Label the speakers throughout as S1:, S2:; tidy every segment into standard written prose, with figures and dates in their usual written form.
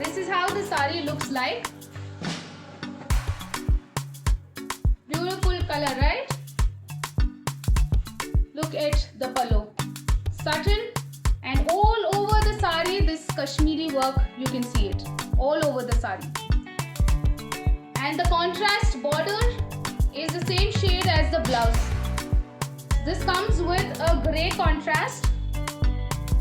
S1: This is how the sari looks like. Beautiful color, right? Look at the pallu. Subtle, and all over the sari this Kashmiri work, you can see it all over the sari. And the contrast border is the same shade as the blouse. This comes with a grey contrast.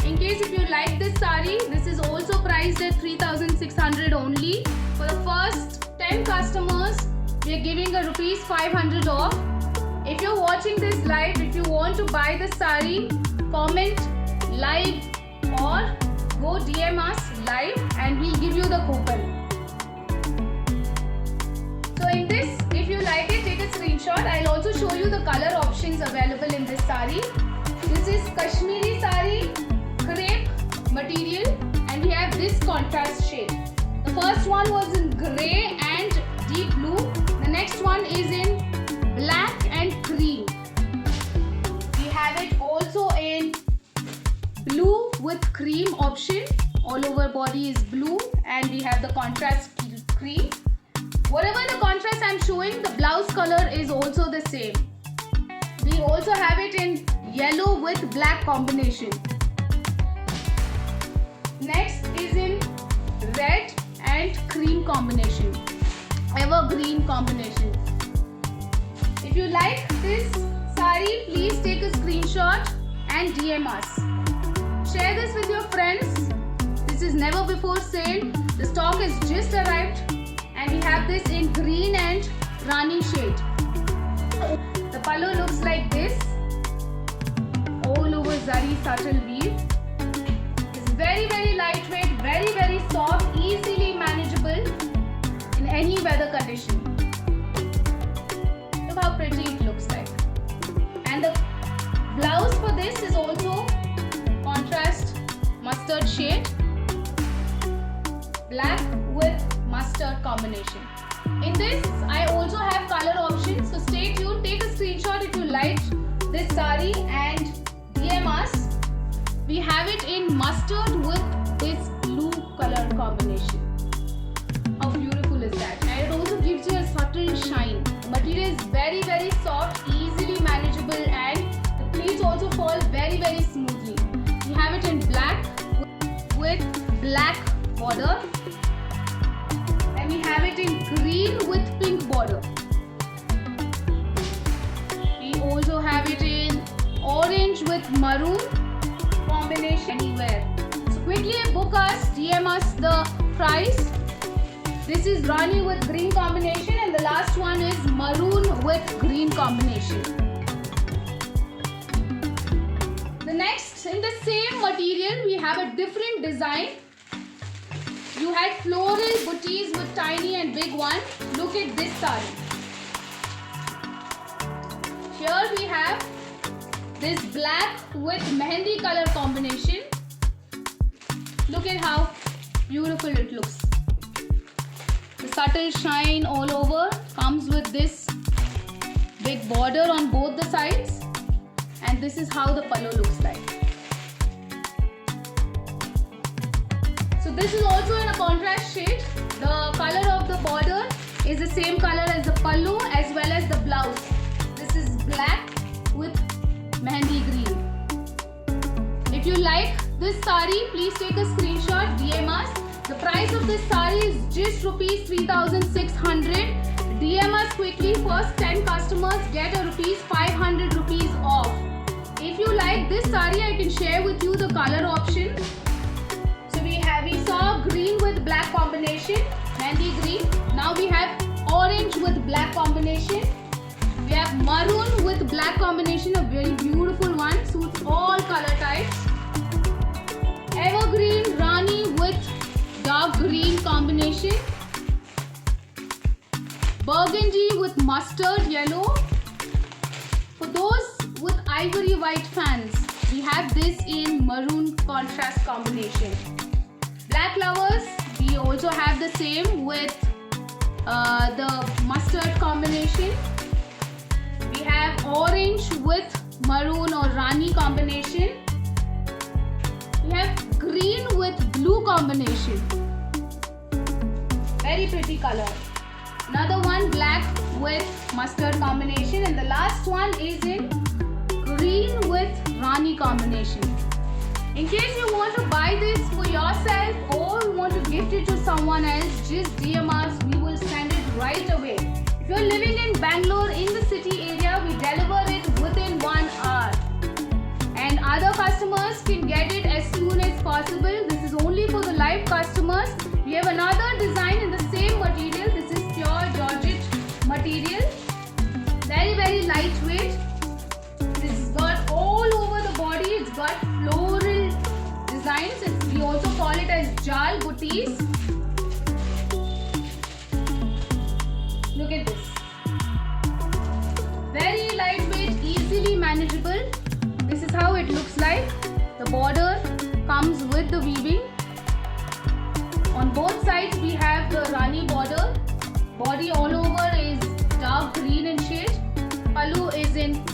S1: In case if you like this sari, this is also priced at 3,600 only. For the first 10 customers, we are giving a rupees 500 off. If you're watching this live, if you want to buy the sari, comment live or go DM us live and we'll give you the coupon. So in this, if you like it, take a screenshot. I'll also show you the color options available in this sari. This is Kashmiri sari, crepe material, and we have this contrast shade. The first one was in grey and deep blue. The next one is in black and cream. We have it also in blue with cream option. All over body is blue and we have the contrast cream. Whatever the contrast I'm showing, the blouse color is also the same. We also have it in yellow with black combination. Next is in red and cream combination, evergreen combination. If you like this sari, please take a screenshot and DM us. Share this with your friends. This is never before sale. The stock has just arrived and we have this in green and Rani shade. The pallu looks like this. All over zari subtle weave. It's very lightweight, very soft, easily manageable in any weather condition. Look how pretty it looks like. And the blouse for this is also contrast mustard shade, black with mustard combination. In this, I also have color options, so stay tuned. Take a screenshot if you liked this sari and DM us. We have it in mustard with this blue color combination. How beautiful is that? And it also gives you a subtle shine. The material is very soft, easily manageable, and the pleats also fall very smoothly. We have it in black with black border. And we have it in green with pink border. We also have it in orange with maroon combination anywhere. So quickly book us, DM us the price. This is Rani with green combination and the last one is maroon with green combination. The next, in the same material, we have a different design. You had floral booties with tiny and big one. Look at this sari. Here we have this black with mehendi color combination. Look at how beautiful it looks. The subtle shine all over comes with this big border on both the sides, and this is how the pallu looks like. So this is also in a contrast shade. The color of the border is the same color as the pallu as well as the blouse. This is black with mehendi green. If you like this sari, please take a screenshot, DM us. The price of this sari is just rupees 3,600. DM us quickly. First 10 customers get a rupees 500 rupees off. If you like this sari, I can share with you the color option. So we saw green with black combination, mehendi green. Now we have orange with black combination. We have maroon with black combination, a very beautiful one, suits all color types. Evergreen Rani with dark green combination. Burgundy with mustard yellow. For those with ivory white fans, we have this in maroon contrast combination. Black lovers, we also have the same with the mustard combination. We have orange with maroon or Rani combination. We have green with blue combination. Very pretty color. Another one black with mustard combination, and the last one is in green with Rani combination. In case you want to buy this for yourself or you want to gift it to someone else, just DM us, we will send it right away. If you're living in Bangalore, in the city area, we deliver it within 1 hour. And other customers can get it as soon as possible. This is only for the live customers. We have another design in the same material. This is pure Georgette material. Very, very lightweight. This is got all over the body. It's got floral designs. We also call it as Jal booties. Look at this. Very lightweight, easily manageable. This is how it looks like. The border comes with the weaving. On both sides we have the Rani border. Body all over is dark green in shade. Pallu is in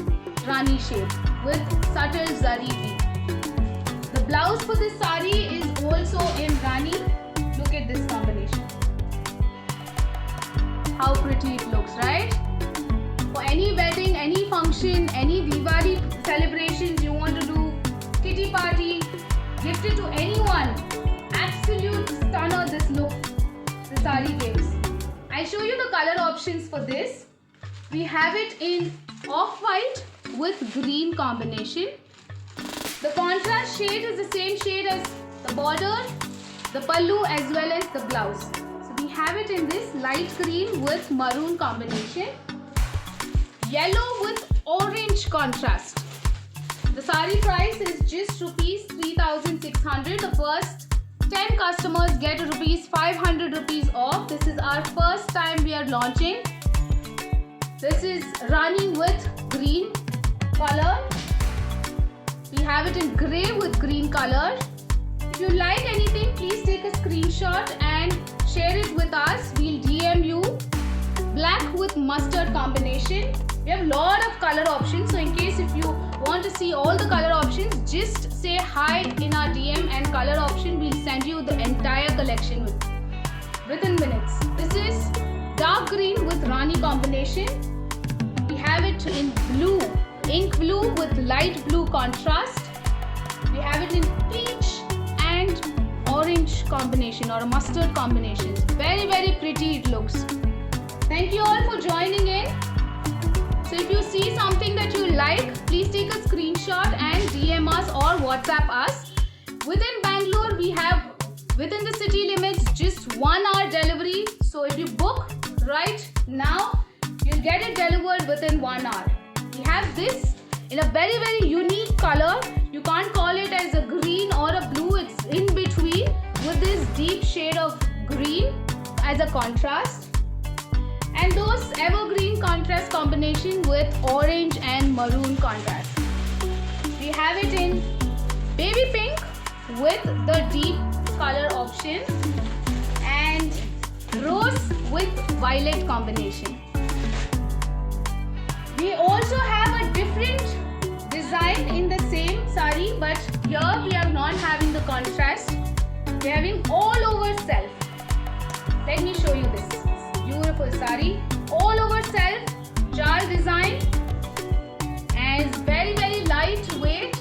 S1: Rani shade with subtle zari weave. The blouse for this sari is also in Rani. Look at this combination. How pretty it looks, right? For any wedding, any function, any Diwali celebrations you want to do, kitty party, gift it to anyone. Absolute stunner this look the sari gives. I'll show you the color options for this. We have it in off-white with green combination. The contrast shade is the same shade as the border, the pallu as well as the blouse. So we have it in this light green with maroon combination. Yellow with orange contrast. The sari price is just rupees 3,600. The first 10 customers get rupees 500 rupees off. This is our first time we are launching. This is Rani with green color. We have it in grey with green color. If you like anything, please take a screenshot and share it with us. We'll DM you. Black with mustard combination. We have a lot of color options, so in case if you want to see all the color options, just say hi in our DM and color option. We'll send you the entire collection within minutes. This is dark green with Rani combination. We have it in blue, ink blue with light blue contrast. We have it in peach and orange combination or a mustard combination. Very, very pretty it looks. Thank you all for joining in. So if you see something that you like, please take a screenshot and DM us or WhatsApp us. Within Bangalore, we have within the city limits just 1 hour delivery. So if you book right now, you'll get it delivered within 1 hour. We have this in a very, very unique color. You can't call it as a green or a blue. It's in between with this deep shade of green as a contrast. And those evergreen contrast combination with orange and maroon contrast. We have it in baby pink with the deep color option and rose with violet combination. We also have a different design in the same sari, but here we are not having the contrast. We are having all over self. Let me show you this. Beautiful sari, all over self, jal design, and it's very, very lightweight,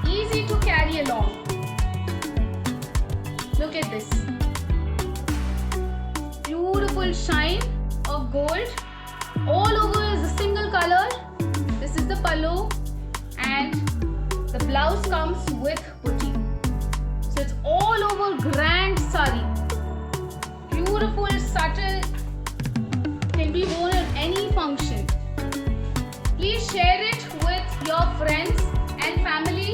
S1: easy to carry along. Look at this. Beautiful shine of gold. All over is a single color. This is the pallu and the blouse comes with booty. So it's all over grand sari. Beautiful, subtle, can be worn at any function. Please share it with your friends and family.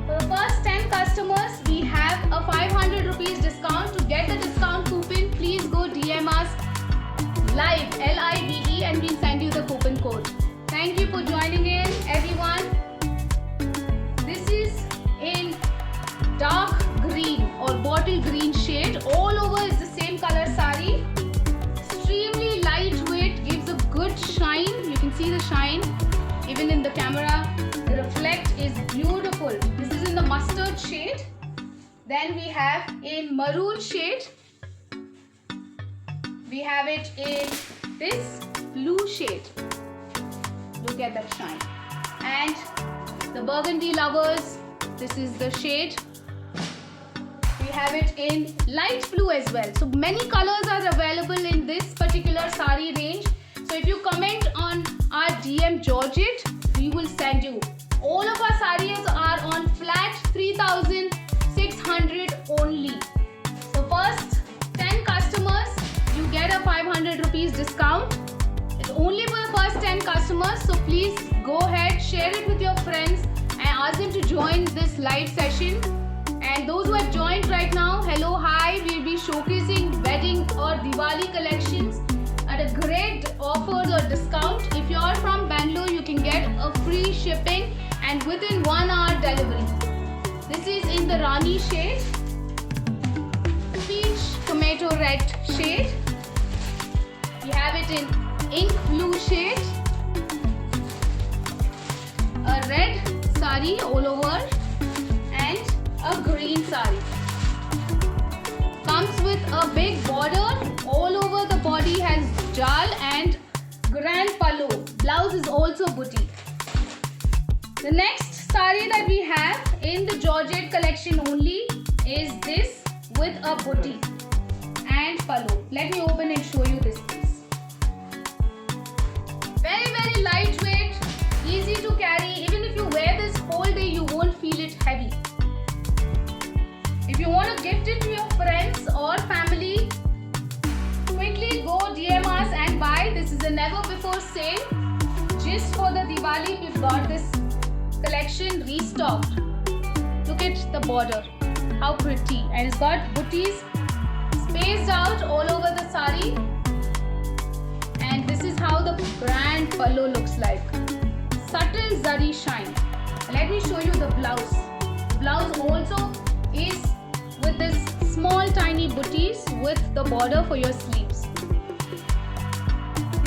S1: For the first 10 customers, we have a 500 rupees discount. To get the discount coupon, please go DM us live, LIVE, and we'll send you the coupon code. Thank you for joining in, everyone. This is in dark green or bottle green shade. All over is the same color sari. Extremely lightweight, gives a good shine. You can see the shine even in the camera. The reflect is beautiful. This is in the mustard shade. Then we have in maroon shade. we have it in this blue shade. Look at that shine. And the burgundy lovers, this is the shade. We have it in light blue as well. So many colors are available in this particular sari range. So if you comment on our DM Georgette, we will send you. All of our saris are on flat 3,600 only. So first 10 customers, you get a 500 rupees discount. It's only for the first 10 customers. So please go ahead, share it with your friends and ask them to join this live session. And those who have joined right now, hello, hi, we'll be showcasing wedding or Diwali collections at a great offers or discount. If you are from Bangalore, you can get a free shipping and within 1 hour delivery. This is in the Rani shade, peach tomato red shade. We have it in ink blue shade, a red sari all over and a green sari. Comes with a big border all over the body, has jal and grand pallu. Blouse is also booty. The next sari that we have in the Georgette collection only is this with a booty and pallu. Let me open and show you this piece. Very lightweight, easy to carry. Even if you wear this whole day, you won't feel it heavy. If you want to gift it to your friends or family, quickly go DM us and buy. This is a never before sale. Just for the Diwali, we've got this collection restocked. Look at the border, how pretty, and it's got booties spaced out all over the sari. And this is how the grand pallu looks like. Subtle zari shine. Let me show you the blouse. The blouse also is with this small tiny booties with the border for your sleeves.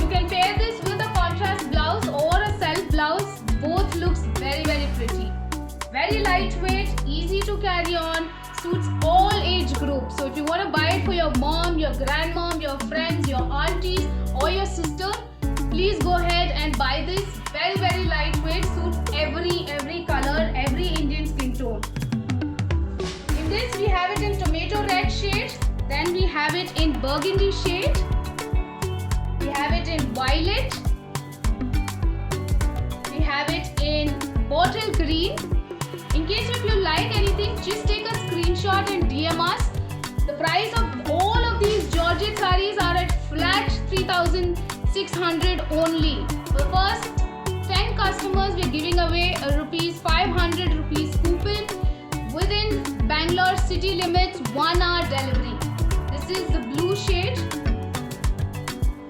S1: You can pair this with a contrast blouse or a self blouse. Both looks very pretty. Very lightweight, easy to carry on, suits all age groups. So if you want to buy it for your mom, your grandmom, your friends, your aunties or your sister, please go ahead and buy this. Very lightweight, suits every color, every Indian skin tone. In this we have it in tomato red shade, then we have it in burgundy shade, we have it in violet, we have it in bottle green. In case if you like anything, just take a screenshot and DM us. The price of all of these Georgette saris are at flat 3,600 only. For the first 10 customers, we are giving away a 500 rupees coupon within Bangalore city limits, 1 hour delivery. This is the blue shade.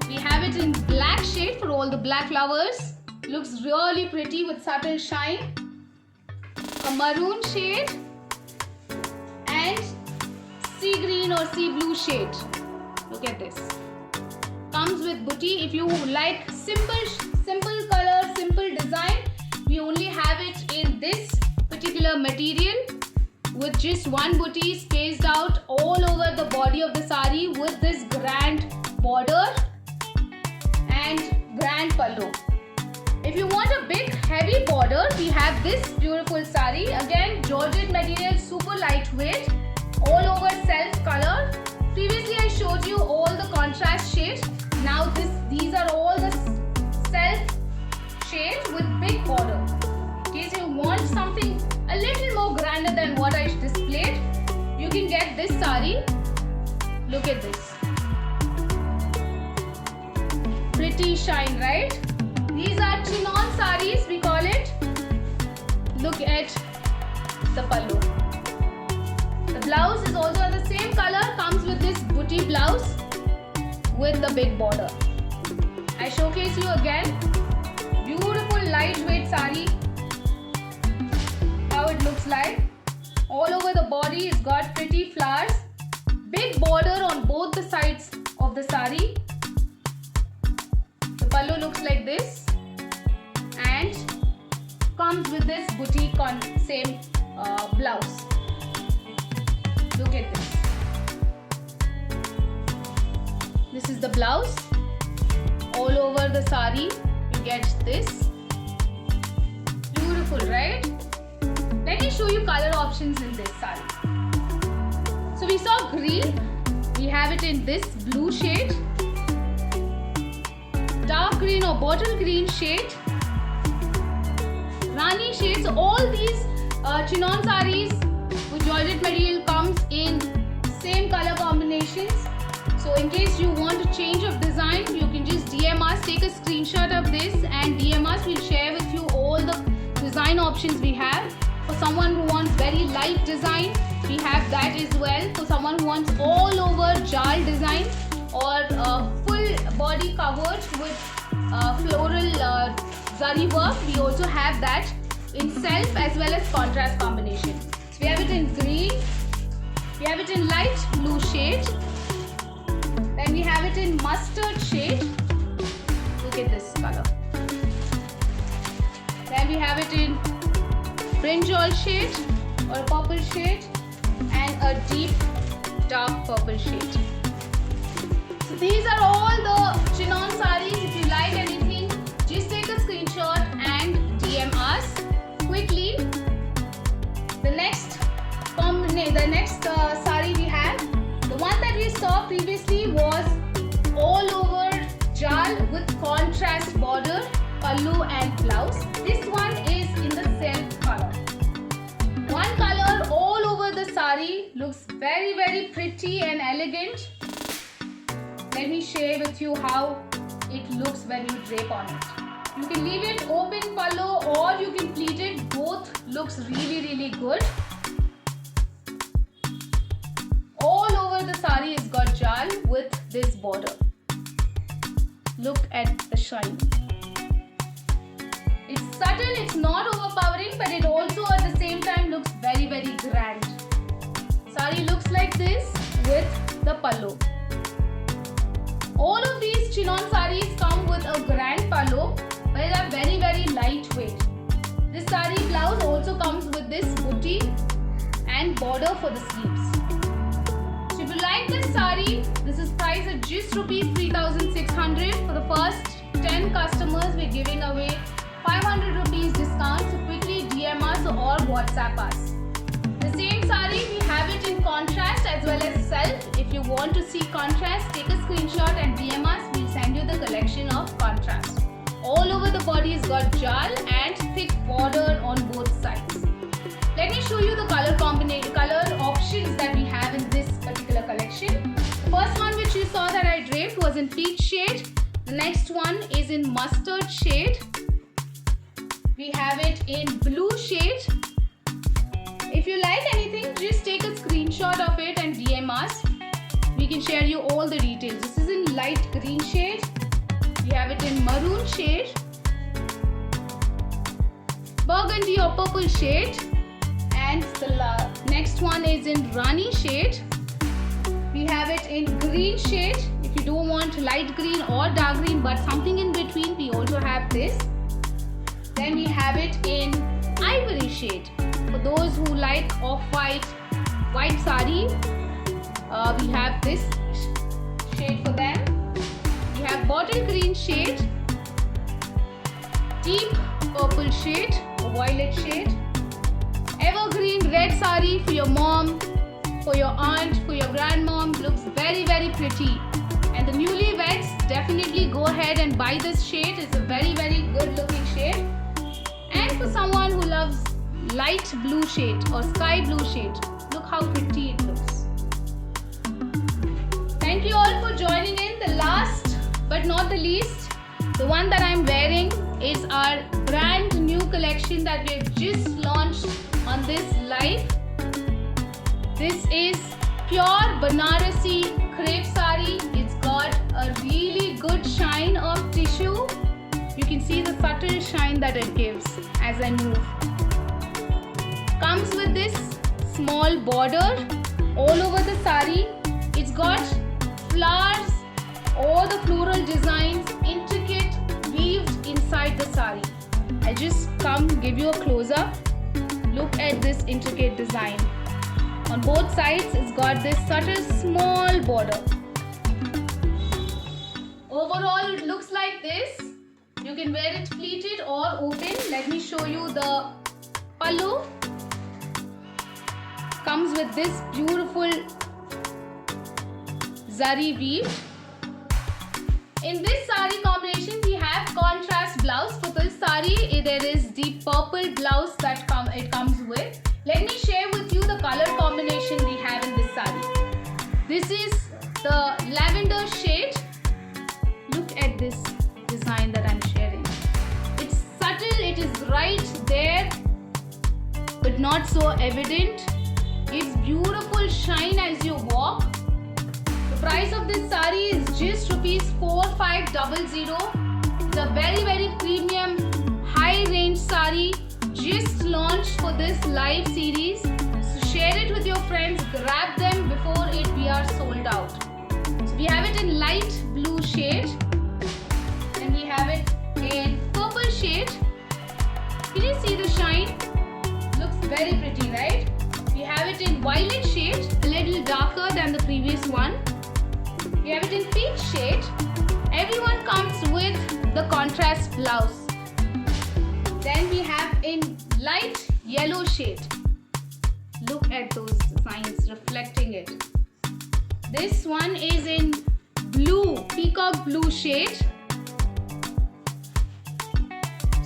S1: We have it in black shade for all the black lovers. Looks really pretty with subtle shine. A maroon shade and sea green or sea blue shade. Look at this. Comes with booty. If you like simple color, simple design, we only have it in this particular material with just one booty spaced out all over the body of the sari with this grand border and grand pallu. If you want a big heavy border, we have this beautiful sari. Again, Georgette material, super lightweight, all over self color. Previously I showed you all the contrast shades. Now these are all the self shades with big border. In case you want something a little more grander than what I displayed, you can get this sari. Look at this. Pretty shine, right? These are chinon saris, we call it. Look at the pallu. The blouse is also the same color, comes with this booty blouse with the big border. I showcase you again. Beautiful lightweight sari. How it looks like. All over the body, it's got pretty flowers. Big border on both the sides of the sari. The pallu looks like this. And comes with this boutique on same blouse. Look at this. This is the the blouse. All over the sari you get this. Beautiful, right? Let me show you color options in this sari. So we saw green, we have it in this blue shade, dark green or bottle green shade, Rani shade. So all these chinon saris with Georgette material comes in same color combinations. So in case you want to change of design, you can just DM us, take a screenshot of this and DM us. We'll share with you all the design options we have. For someone who wants very light design, we have that as well. For someone who wants all over jal design or full body covered with floral zari work, we also have that in self as well as contrast combination. So we have it in green, we have it in light blue shade, then we have it in mustard shade. Look at this color. Then we have it in brinjal shade or a purple shade and a deep dark purple shade. So these are all the chinon saris. If you like anything, just take a screenshot and DM us quickly. The next sari we have, the one that we saw previously was all over jal with contrast border, pallu and blouse. This one is in the self color. One color all over the sari, looks very very pretty and elegant. Let me share with you how it looks when you drape on it. You can leave it open pallu or you can pleat it. Both looks really good. All over the sari is got jal with this border. Look at the shine. It's subtle, it's not overpowering, but it also at the same time looks very grand. Sari looks like this with the pallu. All of these chinon saris come with a grand pallu, but they are very lightweight. This sari blouse also comes with this booty and border for the sleeves. So if you like this sari, this is priced at just rupees 3,600. For the first 10 customers, we're giving away 500 rupees discount. So quickly DM us or WhatsApp us. The same sari, we have it in contrast as well as self. If you want to see contrast, take a screenshot and DM us. We'll send you the collection of contrast. All over the body is got jal and thick border on both sides. Let me show you the color options that we have in this particular collection. The first one which you saw that I draped was in peach shade. The next one is in mustard shade. We have it in blue shade. If you like anything, just take a screenshot of it and DM us. We can share you all the details. This is in light green shade. We have it in maroon shade, burgundy or purple shade, and the next one is in Rani shade. We have it in green shade. If you don't want light green or dark green but something in between, we also have this. Then we have it in ivory shade. For those who like off-white, white sari, we have this shade for them. We have bottle green shade, deep purple shade, or violet shade, evergreen red sari for your mom, for your aunt, for your grandmom. Looks very pretty. And the newlyweds, definitely go ahead and buy this shade. It's a very good looking shade. And for someone who loves light blue shade or sky blue shade, look how pretty it looks. Thank you all for joining in. The last but not the least, the one that I'm wearing is our brand new collection that we have just launched on this live. This is pure Banarasi crepe sari. It's got a really good shine of tissue. You can see the subtle shine that it gives as I move. Comes with this small border all over the sari. It's got flowers or the floral designs, intricate weaved inside the sari. I'll just give you a close-up. Look at this intricate design. On both sides, it's got this subtle small border. Overall it looks like this. You can wear it pleated or open. Let me show you the pallu. Comes with this beautiful zari weave. In this sari combination we have contrast blouse. For this sari there is the purple blouse that it comes with. Let me share with you the color combination we have in this sari. This is the lavender shade. Look at this design that I'm sharing. It's subtle, it is right there but not so evident. Gives beautiful shine as you walk. The price of this sari is just ₹4500. It's a very premium high range sari just launched for this live series. So share it with your friends, grab them before we are sold out. So we have it in light blue shade and we have it in purple shade. Can you see the shine? Looks very pretty, right? We have it in violet shade, a little darker than the previous one. We have it in peach shade. Everyone comes with the contrast blouse. Then we have in light yellow shade. Look at those designs reflecting it. This one is in blue, peacock blue shade.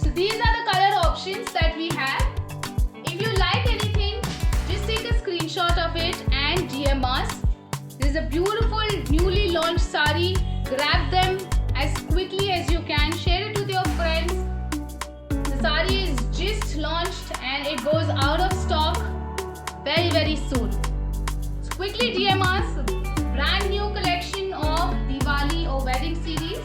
S1: So these are the color options that we have. If you like anything, just take a screenshot of it and DM us. This is a beautiful newly launched sari. Grab them as quickly as you can. Share it with your friends. The sari is just launched and it goes out of stock very soon. So quickly DM us. Brand new collection of Diwali or wedding series.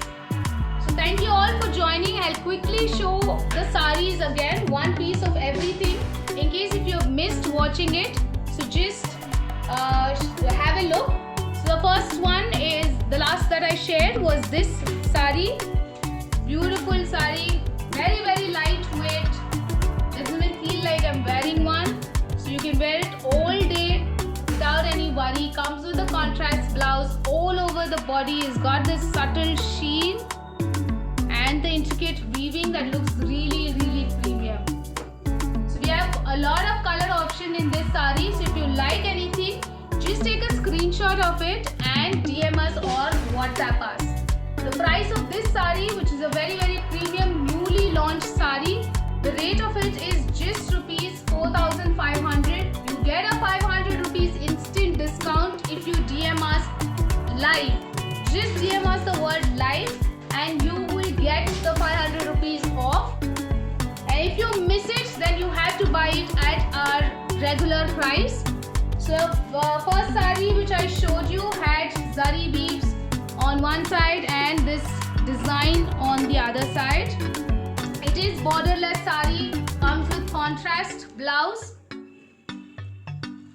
S1: So thank you all for joining. I'll quickly show the saris again, one piece of everything, in case if you have missed watching it. So just have a look. So the first one is the last that I shared was this sari. Beautiful sari, very lightweight. Doesn't even feel like I'm wearing one. So you can wear it all day without any worry. Comes with a contrast blouse. All over the body it's got this subtle sheen and the intricate weaving that looks really premium. So we have a lot of color option in this sari. So if you like anything, just take a screenshot of it and DM us or WhatsApp us. The price of this sari, which is a very premium newly launched sari, the rate of it is just ₹4,500. You get a ₹500 instant discount if you DM us live. Just DM us the word live and you will get the ₹500 off. And if you miss it, then you have to buy it at our regular price. So first sari which I showed you had zari weaves on one side and this design on the other side. It is borderless sari, comes with contrast blouse.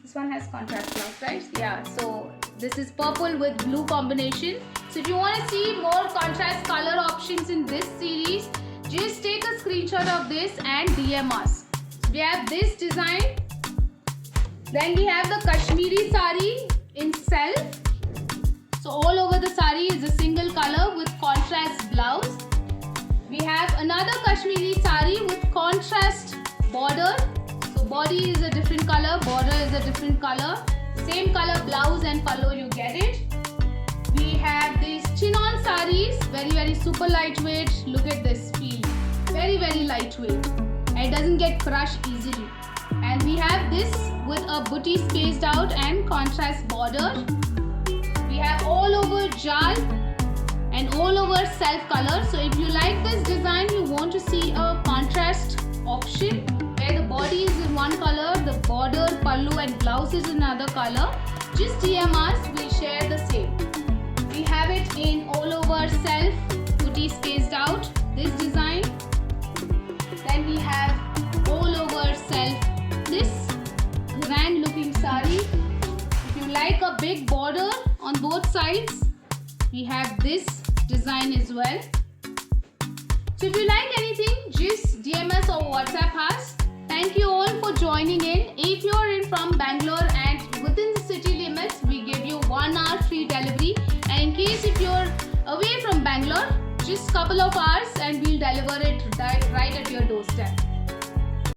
S1: This one has contrast blouse, right? Yeah, so this is purple with blue combination. So if you want to see more contrast color options in this series, just take a screenshot of this and DM us. We have this design. Then we have the Kashmiri sari in self. So all over the sari is a single color with contrast blouse. We have another Kashmiri sari with contrast border. So body is a different color, border is a different color. Same color blouse and pallu, you get it. We have these chinon saris, very super lightweight. Look at this feel, very lightweight and it doesn't get crushed easily. And we have this with a booty spaced out and contrast border. We have all over jal and all over self color. So if you like this design, you want to see a contrast option where the body is in one color, the border, pallu and blouse is another color, just DM us, we'll share the same. We have it in all over self, booty spaced out, this design. Then we have all over self, this grand looking sari. If you like a big border on both sides, we have this design as well. So if you like anything, just DM us or WhatsApp us. Thank you all for joining in. If you are in from Bangalore and within the city limits, we give you 1 hour free delivery. And in case if you are away from Bangalore, Bangalore. Just couple of hours and we'll deliver it right at your doorstep.